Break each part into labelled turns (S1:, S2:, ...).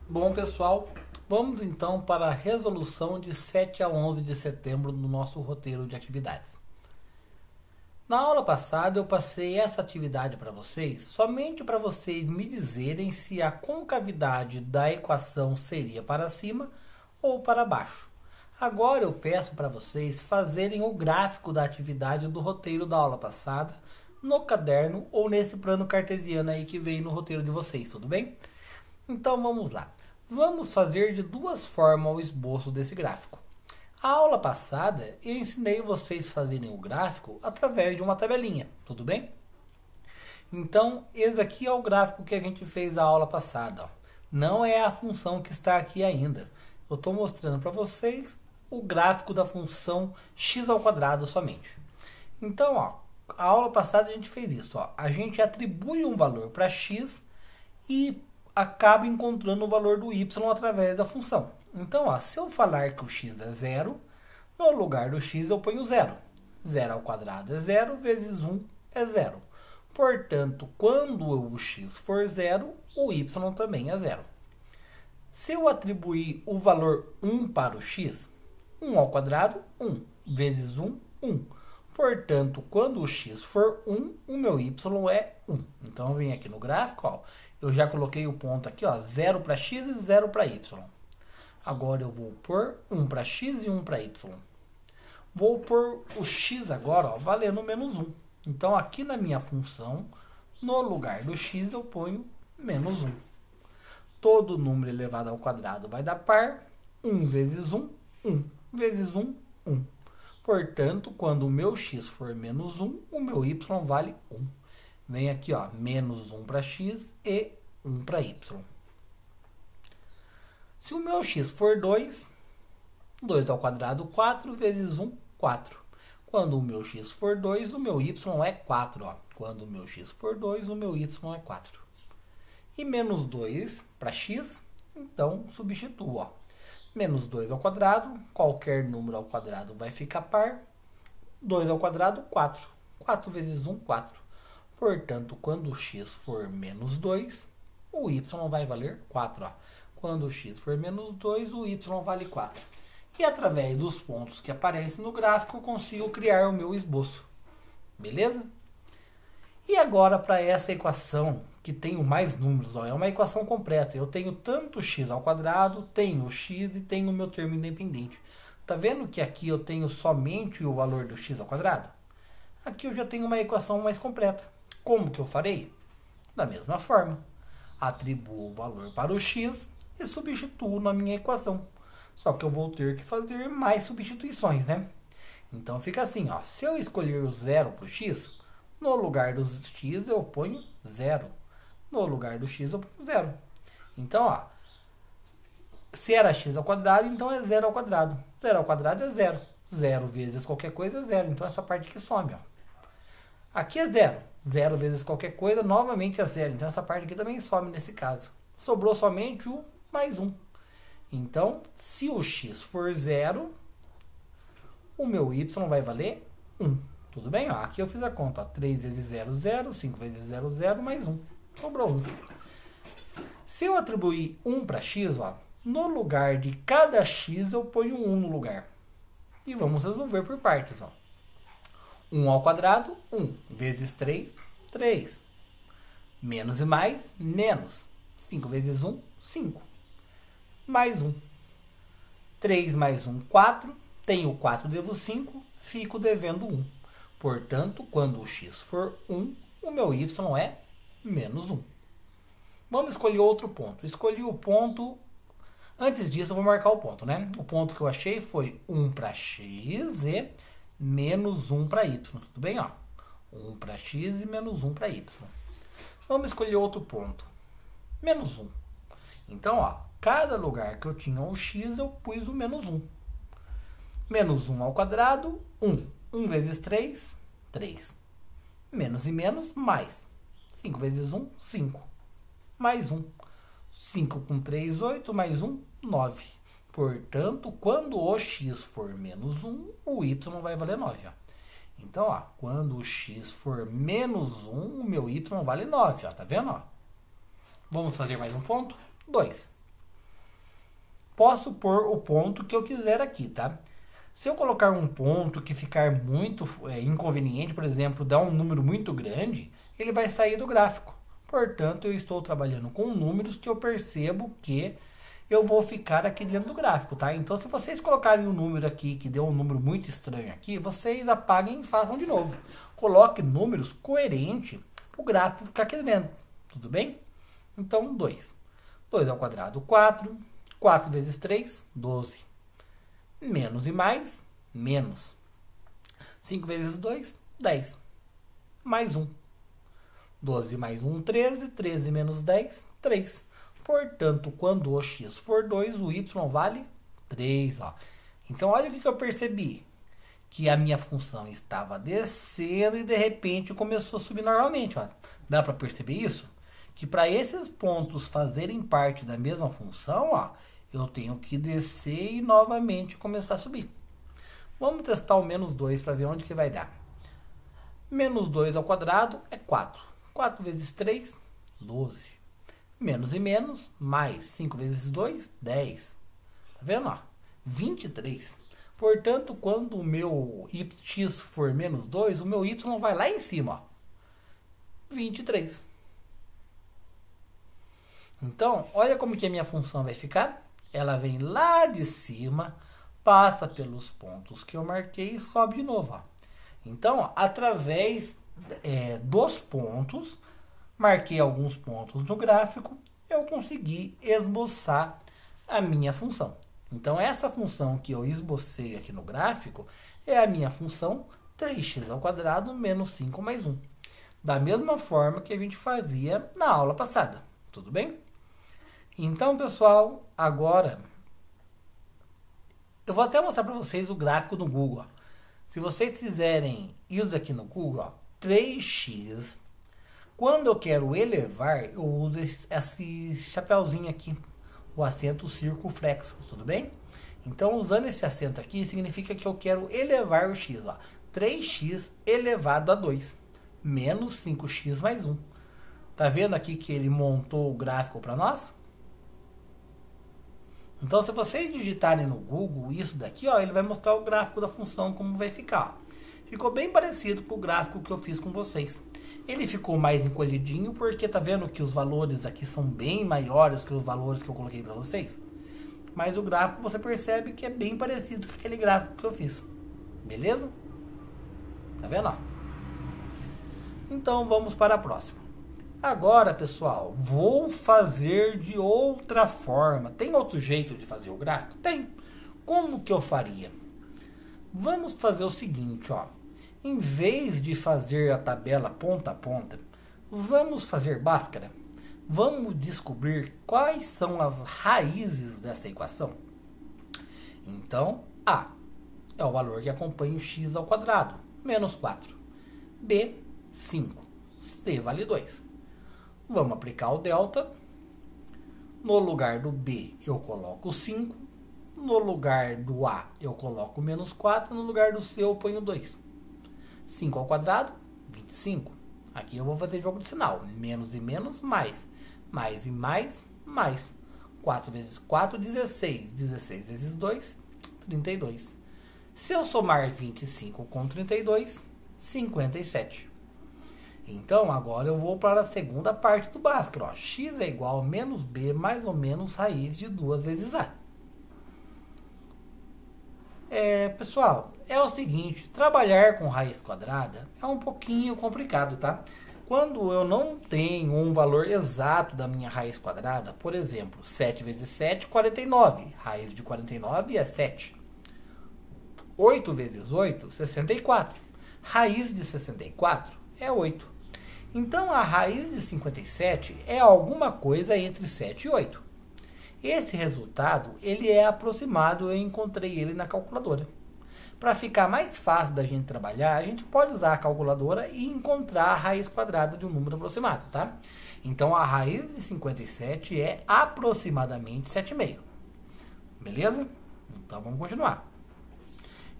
S1: Bom, pessoal, vamos então para a resolução de 7 a 11 de setembro do nosso roteiro de atividades. Na aula passada eu passei essa atividade para vocês somente para vocês me dizerem se a concavidade da equação seria para cima ou para baixo. Agora eu peço para vocês fazerem o gráfico da atividade do roteiro da aula passada no caderno ou nesse plano cartesiano aí que veio no roteiro de vocês, tudo bem? Então vamos lá. Vamos fazer de duas formas o esboço desse gráfico. A aula passada eu ensinei vocês a fazerem o gráfico através de uma tabelinha, tudo bem? Então, esse aqui é o gráfico que a gente fez a aula passada. Ó. Não é a função que está aqui ainda. Eu estou mostrando para vocês o gráfico da função x ao quadrado somente. Então, ó, a aula passada a gente fez isso. Ó. A gente atribui um valor para x e acaba encontrando o valor do y através da função. Então, ó, se eu falar que o x é zero, no lugar do x eu ponho zero. Zero ao quadrado é zero, vezes 1 é zero. Portanto, quando o x for zero, o y também é zero. Se eu atribuir o valor 1 para o x, 1 ao quadrado, 1, vezes 1, 1. Portanto, quando o x for 1, o meu y é 1. Então, eu venho aqui no gráfico, ó, eu já coloquei o ponto aqui, ó, 0 para x e 0 para y. Agora eu vou pôr 1 para x e 1 para y. Vou pôr o x agora, ó, valendo menos 1. Então, aqui na minha função, no lugar do x, eu ponho menos 1. Todo número elevado ao quadrado vai dar par. 1 vezes 1, 1. Vezes 1, 1. Portanto, quando o meu x for menos 1, o meu y vale 1. Vem aqui, ó, menos 1 para x e 1 para y. Se o meu x for 2, 2 ao quadrado, 4 vezes 1, 4. Quando o meu x for 2, o meu y é 4. Ó. Quando o meu x for 2, o meu y é 4. E menos 2 para x, então substituo. Ó. Menos 2 ao quadrado, qualquer número ao quadrado vai ficar par. 2 ao quadrado, 4. 4 vezes 1, 4. Portanto, quando o x for menos 2, o y vai valer 4. Ó. Quando o x for menos 2, o y vale 4. E através dos pontos que aparecem no gráfico, eu consigo criar o meu esboço. Beleza? E agora, para essa equação, que tem mais números, ó, é uma equação completa. Eu tenho tanto x ao quadrado, tenho o x e tenho o meu termo independente. Tá vendo que aqui eu tenho somente o valor do x ao quadrado? Aqui eu já tenho uma equação mais completa. Como que eu farei? Da mesma forma. Atribuo o valor para o x e substituo na minha equação. Só que eu vou ter que fazer mais substituições, né? Então fica assim, ó. Se eu escolher o zero para o x, no lugar do x eu ponho zero. No lugar do x eu ponho zero. Então, ó. Se era x ao quadrado, então é zero ao quadrado. Zero ao quadrado é zero. Zero vezes qualquer coisa é zero. Então essa parte aqui some, ó. Aqui é zero. Zero vezes qualquer coisa, novamente é zero. Então essa parte aqui também some nesse caso. Sobrou somente o mais 1. Então, se o x for zero, o meu y vai valer 1. Tudo bem? Ó, aqui eu fiz a conta. Ó, 3 vezes 0, 0. 5 vezes 0, 0. Mais 1. Sobrou 1. Se eu atribuir 1 para x, ó, no lugar de cada x, eu ponho 1 no lugar. E vamos resolver por partes. Ó. 1 ao quadrado, 1. Vezes 3, 3. Menos e mais, menos. 5 vezes 1, 5. Mais 1. 3 mais 1, 4. Tenho 4, devo 5. Fico devendo 1. Portanto, quando o x for 1, o meu y é menos 1. Vamos escolher outro ponto. Escolhi o ponto. Antes disso, eu vou marcar o ponto, né? O ponto que eu achei foi 1 para x e menos 1 para y. Tudo bem? Ó? 1 para x e menos 1 para y. Vamos escolher outro ponto. Menos 1. Então, ó, cada lugar que eu tinha um x, eu pus o menos 1. Menos 1 ao quadrado, 1. 1 vezes 3, 3. Menos e menos, mais. 5 vezes 1, 5. Mais 1. 5 com 3, 8. Mais 1, 9. Portanto, quando o x for menos 1, o y vai valer 9. Ó. Então, ó, quando o x for menos 1, o meu y vale 9. Ó, tá vendo? Ó? Vamos fazer mais um ponto? 2. posso pôr o ponto que eu quiser aqui, tá? Se eu colocar um ponto que ficar muito inconveniente, por exemplo, dar um número muito grande, ele vai sair do gráfico. Portanto, eu estou trabalhando com números que eu percebo que eu vou ficar aqui dentro do gráfico, tá? Então, se vocês colocarem um número aqui, que deu um número muito estranho aqui, vocês apaguem e façam de novo. Coloque números coerentes para o gráfico ficar aqui dentro, tudo bem? Então, 2. 2 ao quadrado, 4. 4 vezes 3, 12. Menos e mais, menos. 5 vezes 2, 10. Mais 1. 12 mais 1, 13. 13 menos 10, 3. Portanto, quando o x for 2, o y vale 3. Ó. Então, olha o que eu percebi. Que a minha função estava descendo e de repente começou a subir normalmente. Ó. Dá para perceber isso? Que para esses pontos fazerem parte da mesma função, ó, eu tenho que descer e novamente começar a subir. Vamos testar o menos 2 para ver onde que vai dar. Menos 2 ao quadrado é 4. 4 vezes 3, 12. Menos e menos, mais 5 vezes 2, 10. Tá vendo? Ó? 23. Portanto, quando o meu x for menos 2, o meu y vai lá em cima. Ó. 23. Então, olha como que a minha função vai ficar. Ela vem lá de cima, passa pelos pontos que eu marquei e sobe de novo. Ó. Então, ó, através dos pontos, marquei alguns pontos no gráfico, eu consegui esboçar a minha função. Então, essa função que eu esbocei aqui no gráfico é a minha função 3x ao quadrado menos 5 mais 1. Da mesma forma que a gente fazia na aula passada. Tudo bem? Então, pessoal, agora eu vou até mostrar para vocês o gráfico do Google. Ó. Se vocês fizerem isso aqui no Google, ó, 3x, quando eu quero elevar, eu uso esse chapéuzinho aqui, o acento circunflexo, tudo bem? Então, usando esse acento aqui, significa que eu quero elevar o x. Ó, 3x elevado a 2, menos 5x mais 1. Tá vendo aqui que ele montou o gráfico para nós? Então, se vocês digitarem no Google isso daqui, ó, ele vai mostrar o gráfico da função, como vai ficar. Ó. Ficou bem parecido com o gráfico que eu fiz com vocês. Ele ficou mais encolhidinho, porque tá vendo que os valores aqui são bem maiores que os valores que eu coloquei para vocês. Mas o gráfico você percebe que é bem parecido com aquele gráfico que eu fiz. Beleza? Tá vendo? Ó? Então, vamos para a próxima. Agora, pessoal, vou fazer de outra forma. Tem outro jeito de fazer o gráfico? Tem. Como que eu faria? Vamos fazer o seguinte, ó. Em vez de fazer a tabela ponta a ponta, vamos fazer Bhaskara. Vamos descobrir quais são as raízes dessa equação. Então, A é o valor que acompanha o x ao quadrado, menos 4. B, 5. C vale 2. Vamos aplicar o delta. No lugar do B, eu coloco 5. No lugar do A, eu coloco menos 4. No lugar do C, eu ponho 2. 5 ao quadrado, 25. Aqui eu vou fazer jogo de sinal. Menos e menos, mais. Mais e mais, mais. 4 vezes 4, 16. 16 vezes 2, 32. Se eu somar 25 com 32, 57. Então, agora eu vou para a segunda parte do Bhaskara. Ó. X é igual a menos B mais ou menos raiz de 2 vezes A. Pessoal, é o seguinte, trabalhar com raiz quadrada é um pouquinho complicado, tá? Quando eu não tenho um valor exato da minha raiz quadrada, por exemplo, 7 vezes 7, 49. Raiz de 49 é 7. 8 vezes 8, 64. Raiz de 64 é 8. Então, a raiz de 57 é alguma coisa entre 7 e 8. Esse resultado, ele é aproximado, eu encontrei ele na calculadora. Para ficar mais fácil da gente trabalhar, a gente pode usar a calculadora e encontrar a raiz quadrada de um número aproximado, tá? Então, a raiz de 57 é aproximadamente 7,5. Beleza? Então, vamos continuar.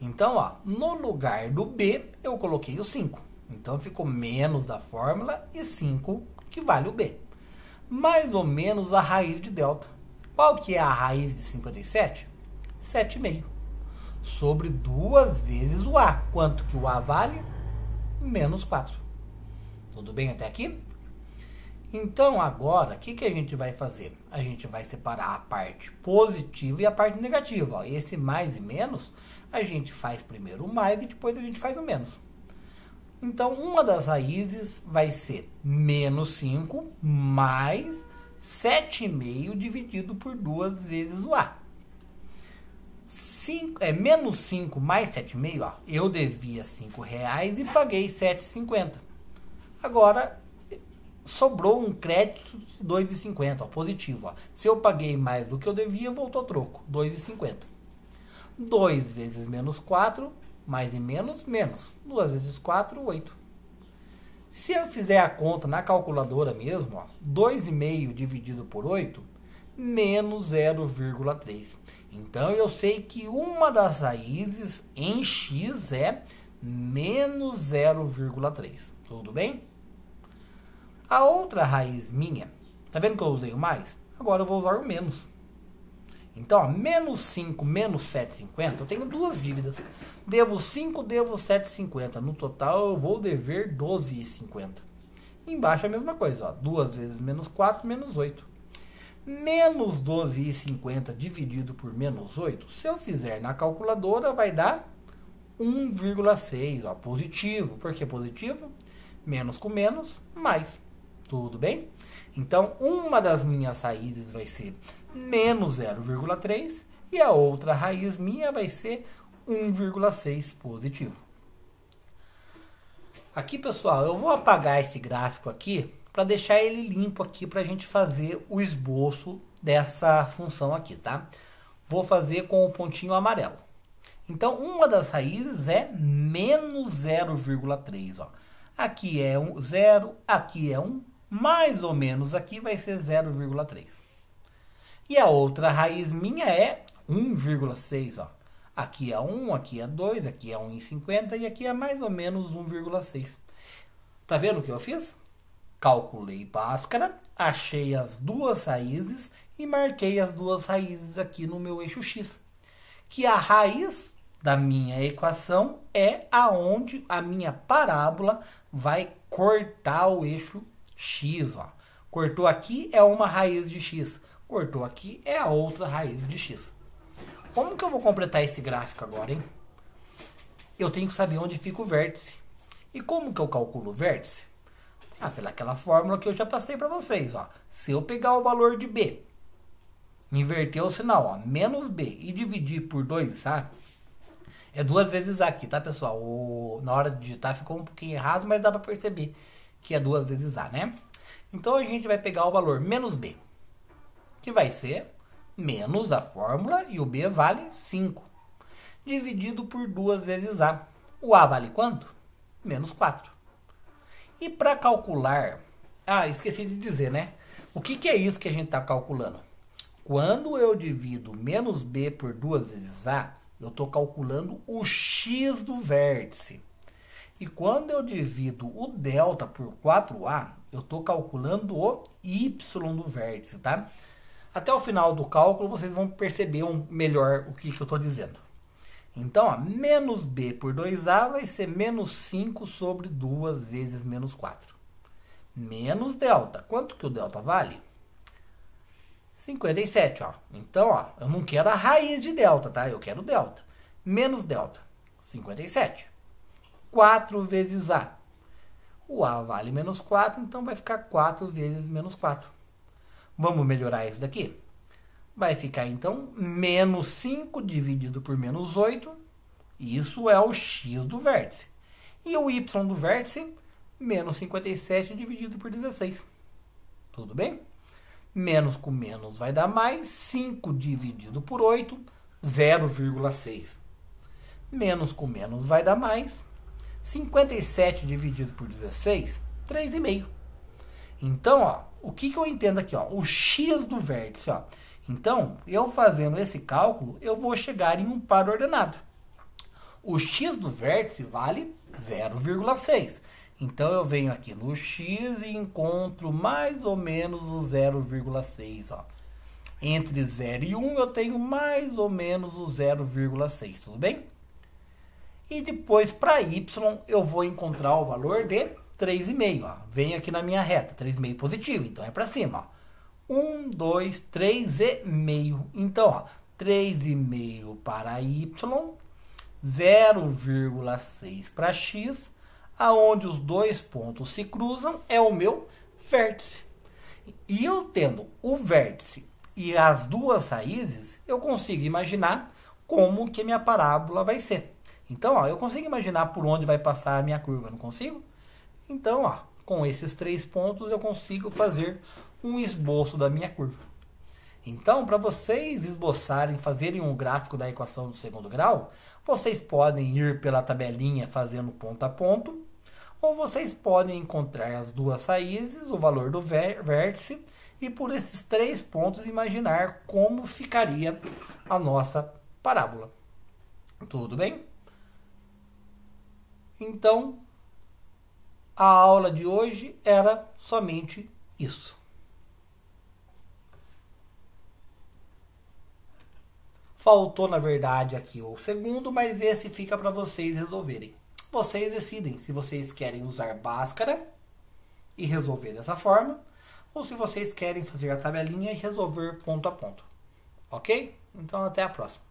S1: Então, ó, no lugar do B, eu coloquei o 5. Então, ficou menos da fórmula e 5, que vale o B. Mais ou menos a raiz de delta. Qual que é a raiz de 57? 7,5. Sobre 2 vezes o A. Quanto que o A vale? Menos 4. Tudo bem até aqui? Então, agora, o que a gente vai fazer? A gente vai separar a parte positiva e a parte negativa. Ó. Esse mais e menos, a gente faz primeiro o mais e depois a gente faz o menos. Então, uma das raízes vai ser menos 5 mais 7,5 dividido por 2 vezes o A. Menos 5 mais 7,5, ó, eu devia R$5 e paguei R$7,50. Agora, sobrou um crédito de R$2,50, positivo. Ó. Se eu paguei mais do que eu devia, voltou troco, R$2,50. 2 vezes menos 4, mais e menos, menos. 2 vezes 4, 8. Se eu fizer a conta na calculadora mesmo, ó, 2,5 dividido por 8, menos 0,3. Então, eu sei que uma das raízes em x é menos 0,3. Tudo bem? A outra raiz minha, tá vendo que eu usei o mais? Agora eu vou usar o menos. Então, ó, menos 5 menos 7,50, eu tenho duas dívidas. Devo 5, devo 7,50. No total, eu vou dever 12,50. Embaixo é a mesma coisa, ó, 2 vezes menos 4, menos 8. Menos 12,50 dividido por menos 8, se eu fizer na calculadora, vai dar 1,6, ó, positivo. Por que positivo? Menos com menos, mais. Tudo bem? Então, uma das minhas raízes vai ser menos 0,3 e a outra raiz minha vai ser 1,6 positivo. Aqui, pessoal, eu vou apagar esse gráfico aqui para deixar ele limpo aqui para a gente fazer o esboço dessa função aqui, tá? Vou fazer com o pontinho amarelo. Então, uma das raízes é menos 0,3, ó. Aqui é 0, aqui é 1, mais ou menos aqui vai ser 0,3. E a outra raiz minha é 1,6, ó. Aqui é 1, aqui é 2, aqui é 1,50 e aqui é mais ou menos 1,6. Tá vendo o que eu fiz? Calculei Bhaskara, achei as duas raízes e marquei as duas raízes aqui no meu eixo X. Que a raiz da minha equação é aonde a minha parábola vai cortar o eixo X. Ó. Cortou aqui é uma raiz de X. Cortou aqui é a outra raiz de X. Como que eu vou completar esse gráfico agora, hein? Eu tenho que saber onde fica o vértice. E como que eu calculo o vértice? Pelaquela fórmula que eu já passei para vocês. Ó. Se eu pegar o valor de B, inverter o sinal, ó, menos B, e dividir por 2A, é 2 vezes A aqui, tá, pessoal? Na hora de digitar ficou um pouquinho errado, mas dá para perceber que é 2 vezes A, né? Então, a gente vai pegar o valor menos B, que vai ser menos da fórmula, e o B vale 5, dividido por 2 vezes A. O A vale quanto? Menos 4. E para calcular, esqueci de dizer, né? O que é isso que a gente está calculando? Quando eu divido menos B por 2 vezes A, eu estou calculando o X do vértice. E quando eu divido o delta por 4A, eu estou calculando o Y do vértice, tá? Até o final do cálculo, vocês vão perceber melhor o que eu estou dizendo. Então, ó, menos B por 2A vai ser menos 5 sobre 2 vezes menos 4. Menos delta. Quanto que o delta vale? 57, ó. Então, ó, eu não quero a raiz de delta, tá? Eu quero delta. Menos delta. 57. 4 vezes A. O A vale menos 4, então vai ficar 4 vezes menos 4. Vamos melhorar isso daqui? Vai ficar, então, menos 5 dividido por menos 8. Isso é o X do vértice. E o Y do vértice, menos 57 dividido por 16. Tudo bem? Menos com menos vai dar mais. 5 dividido por 8, 0,6. Menos com menos vai dar mais. 57 dividido por 16, 3,5. Então, ó, o que eu entendo aqui? Ó, o X do vértice, ó. Então, eu fazendo esse cálculo, eu vou chegar em um par ordenado. O X do vértice vale 0,6. Então, eu venho aqui no X e encontro mais ou menos o 0,6. Ó. Entre 0 e 1 eu tenho mais ou menos o 0,6, tudo bem? E depois para y eu vou encontrar o valor de 3,5, ó. Vem aqui na minha reta, 3,5 positivo, então é para cima, ó. 1, 2, 3,5. Então, ó, 3,5 para y, 0,6 para x, aonde os dois pontos se cruzam é o meu vértice. E eu tendo o vértice e as duas raízes, eu consigo imaginar como que minha parábola vai ser. Então, ó, eu consigo imaginar por onde vai passar a minha curva, não consigo? Então, ó, com esses 3 pontos eu consigo fazer um esboço da minha curva. Então, para vocês esboçarem, fazerem um gráfico da equação do segundo grau, vocês podem ir pela tabelinha fazendo ponto a ponto, ou vocês podem encontrar as duas raízes, o valor do vértice, e por esses 3 pontos imaginar como ficaria a nossa parábola. Tudo bem? Então, a aula de hoje era somente isso. Faltou, na verdade, aqui o segundo, mas esse fica para vocês resolverem. Vocês decidem se vocês querem usar Bhaskara e resolver dessa forma, ou se vocês querem fazer a tabelinha e resolver ponto a ponto. Ok? Então, até a próxima.